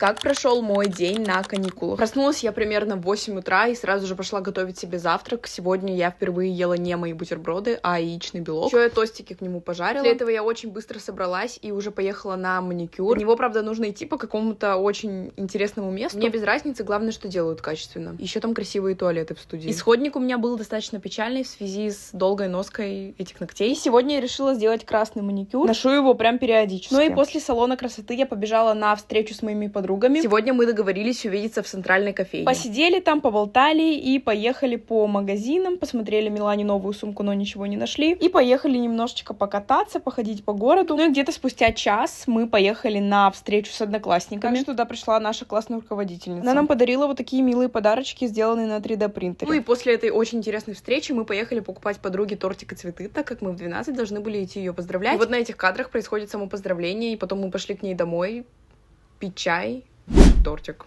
Как прошел мой день на каникулах? Проснулась я примерно в 8 утра и сразу же пошла готовить себе завтрак. Сегодня я впервые ела не мои бутерброды, а яичный белок. Еще я тостики к нему пожарила. Для этого я очень быстро собралась и уже поехала на маникюр. До него, правда, нужно идти по какому-то очень интересному месту. Мне без разницы, главное, что делают качественно. Еще там красивые туалеты в студии. Исходник у меня был достаточно печальный в связи с долгой ноской этих ногтей. И сегодня я решила сделать красный маникюр. Ношу его прям периодически. Ну и после салона красоты я побежала на встречу с моими подругами. Сегодня мы договорились увидеться в центральной кофейне. Посидели там, поболтали и поехали по магазинам, посмотрели Милане новую сумку, но ничего не нашли. И поехали немножечко покататься, походить по городу. Ну и где-то спустя час мы поехали на встречу с одноклассниками. Также туда пришла наша классная руководительница. Она нам подарила вот такие милые подарочки, сделанные на 3D принтере. Ну и после этой очень интересной встречи мы поехали покупать подруге тортик и цветы, так как мы в 12 должны были идти ее поздравлять. И вот на этих кадрах происходит само поздравление, и потом мы пошли к ней домой пить чай, тортик.